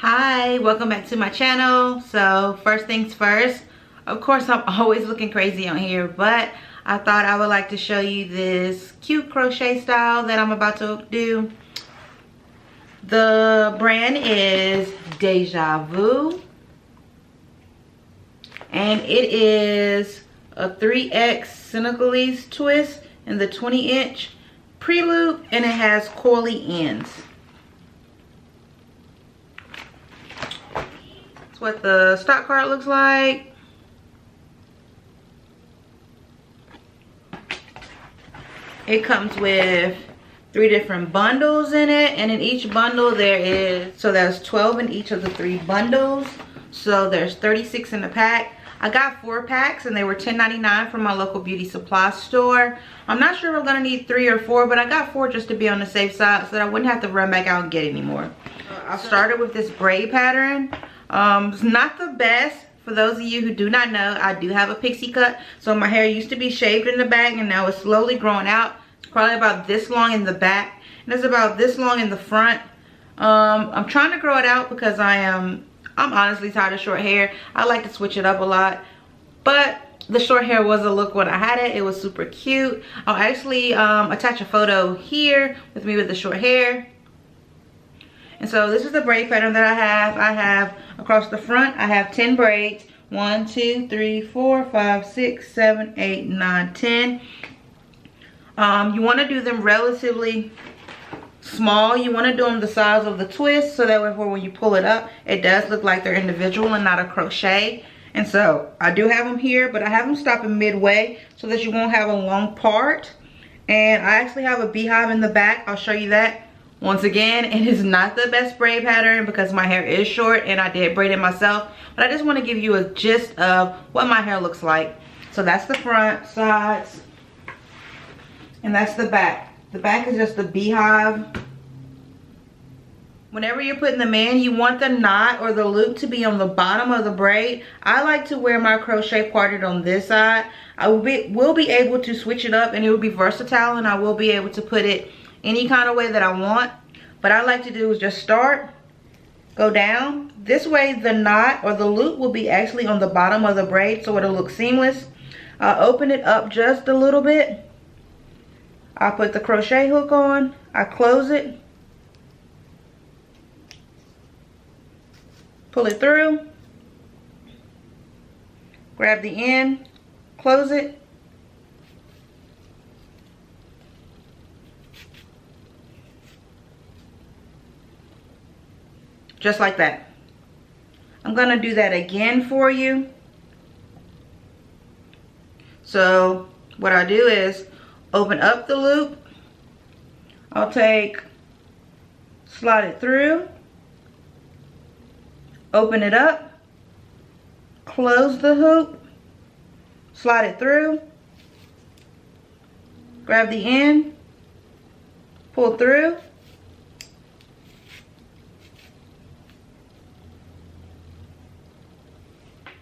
Hi, welcome back to my channel. So first things first, of course I'm always looking crazy on here, but I thought I would like to show you this cute crochet style that I'm about to do. The brand is Dejavu, and it is a 3X Senegalese twist in the 20-inch pre-loop, and it has coily ends. That's what the stock card looks like. It comes with 3 different bundles in it, and in each bundle there's 12 in each of the 3 bundles, so there's 36 in the pack. I got 4 packs and they were $10.99 from my local beauty supply store. I'm not sure if I'm gonna need 3 or 4, but I got 4 just to be on the safe side so that I wouldn't have to run back out and get any more. I started with this braid pattern. It's not the best. For those of you who do not know, I do have a pixie cut, so my hair used to be shaved in the back and now it's slowly growing out. It's probably about this long in the back and it's about this long in the front. I'm trying to grow it out because I'm honestly tired of short hair. I like to switch it up a lot, but the short hair was a look when I had it. It was super cute. I'll actually attach a photo here with me with the short hair. And so this is the braid pattern that I have. I have across the front, I have 10 braids. 1, 2, 3, 4, 5, 6, 7, 8, 9, 10. You want to do them relatively small. You want to do them the size of the twist, so that way when you pull it up, it does look like they're individual and not a crochet. And so I do have them here, but I have them stopping midway so that you won't have a long part. And I actually have a beehive in the back. I'll show you that. Once again, it is not the best braid pattern because my hair is short and I did braid it myself, but I just want to give you a gist of what my hair looks like. So that's the front sides and that's the back. The back is just the beehive. Whenever you're putting them in, you want the knot or the loop to be on the bottom of the braid. I like to wear my crochet parted on this side. I will be able to switch it up and it will be versatile, and I will be able to put it any kind of way that I want. But I like to do is just start, go down. This way the knot or the loop will be actually on the bottom of the braid, so it'll look seamless. I'll open it up just a little bit. I'll put the crochet hook on, I close it, pull it through, grab the end, close it, just like that. I'm gonna do that again for you. So what I do is open up the loop. I'll slide it through, open it up, close the hoop, slide it through, grab the end, pull through,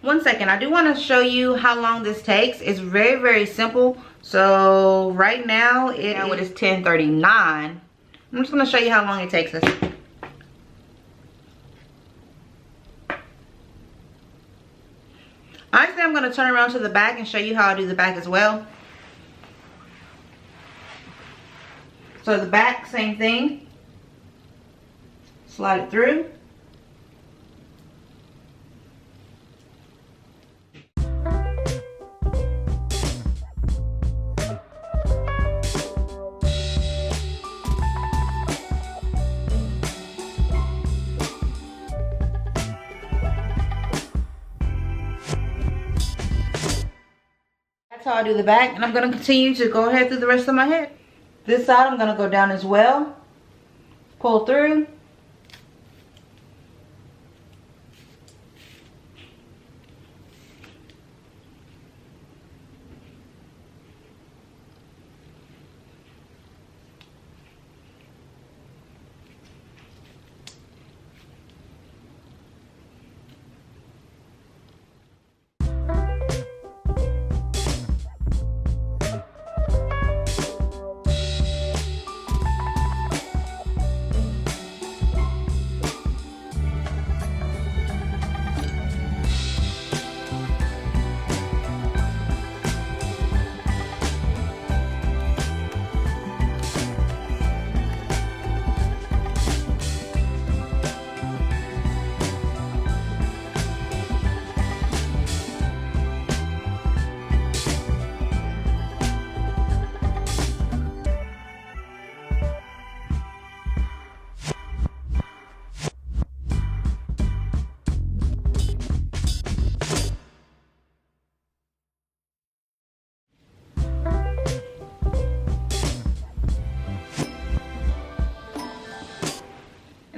one second, I do want to show you how long this takes. It's very, very simple. So right now it is 10:39. I'm just going to show you how long it takes us. Honestly, I'm going to turn around to the back and show you how I do the back as well. So the back, same thing. Slide it through. That's how I do the back, and I'm going to continue to go ahead through the rest of my head. This side I'm going to go down as well, pull through,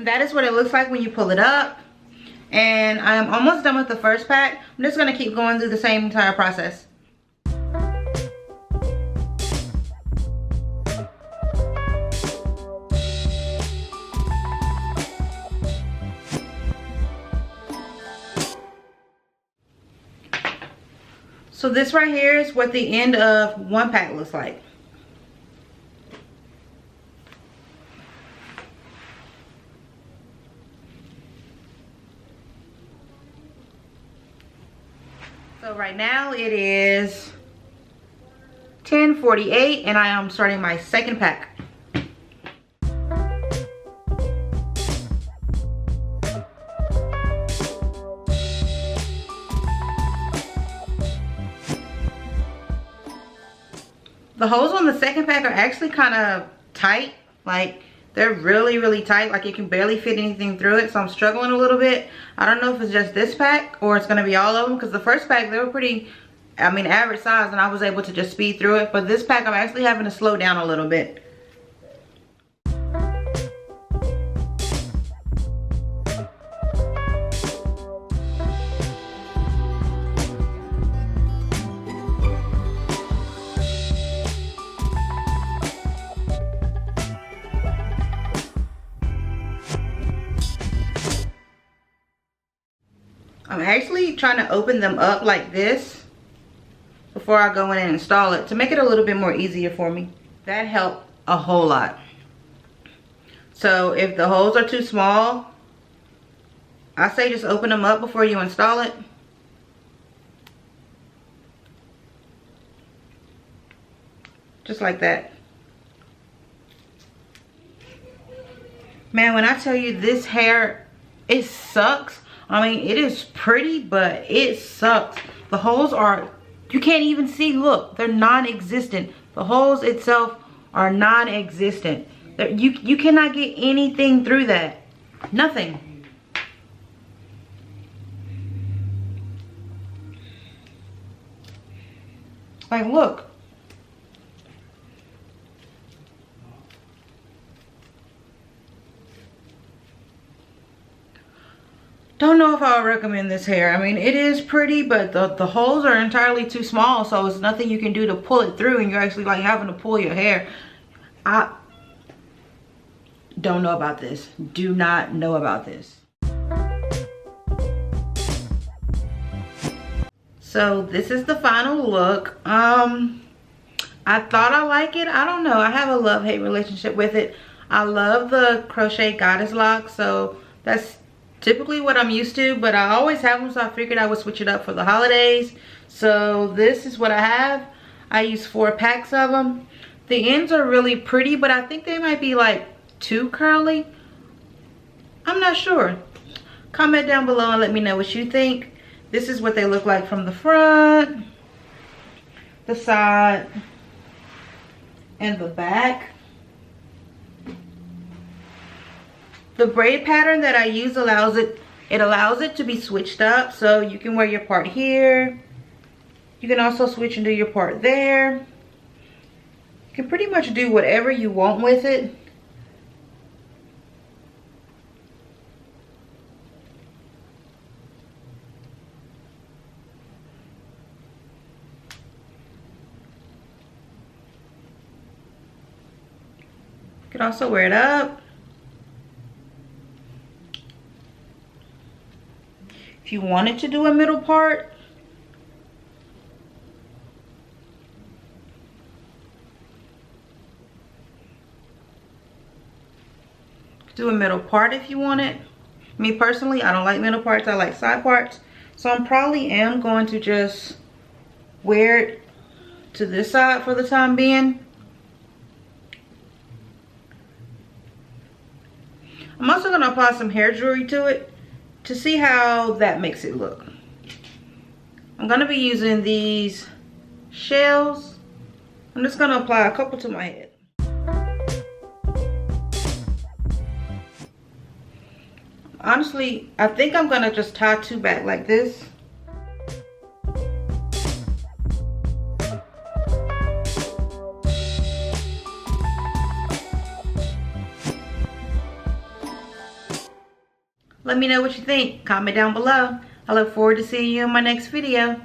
And that is what it looks like when you pull it up. And I am almost done with the first pack. I'm just gonna keep going through the same entire process. So this right here is what the end of one pack looks like. So right now it is 10:48 and I am starting my second pack. The holes on the second pack are actually kind of tight. Like, they're really tight. Like, you can barely fit anything through it. So I'm struggling a little bit. I don't know if it's just this pack or it's going to be all of them. Because the first pack, they were pretty, I mean, average size. And I was able to just speed through it. But this pack, I'm actually having to slow down a little bit. I'm actually trying to open them up like this before I go in and install it to make it a little bit more easier for me. That helped a whole lot. So if the holes are too small, I say just open them up before you install it. Just like that. Man, when I tell you this hair, it sucks. I mean, it is pretty, but it sucks. The holes are, you can't even see, look, they're non-existent. The holes itself are non-existent. You cannot get anything through that. Nothing. Like, look. Don't know if I would recommend this hair. I mean, it is pretty, but the holes are entirely too small, so it's nothing you can do to pull it through, and you're actually like having to pull your hair. I don't know about this. Do not know about this. So this is the final look. I thought I like it. I don't know. I have a love-hate relationship with it. I love the crochet goddess lock, so that's typically what I'm used to, but I always have them, so I figured I would switch it up for the holidays. So this is what I have. I use 4 packs of them. The ends are really pretty, but I think they might be like too curly. I'm not sure. Comment down below and let me know what you think. This is what they look like from the front, the side, and the back. The braid pattern that I use allows it to be switched up, so you can wear your part here. You can also switch and do your part there. You can pretty much do whatever you want with it. You can also wear it up. If you wanted to do a middle part, do a middle part if you want it. Me personally, I don't like middle parts, I like side parts. So I probably am going to just wear it to this side for the time being. I'm also going to apply some hair jewelry to it to see how that makes it look. I'm going to be using these shells. I'm just going to apply a couple to my head. Honestly, I think I'm going to just tie 2 back like this. Let me know what you think. Comment down below. I look forward to seeing you in my next video.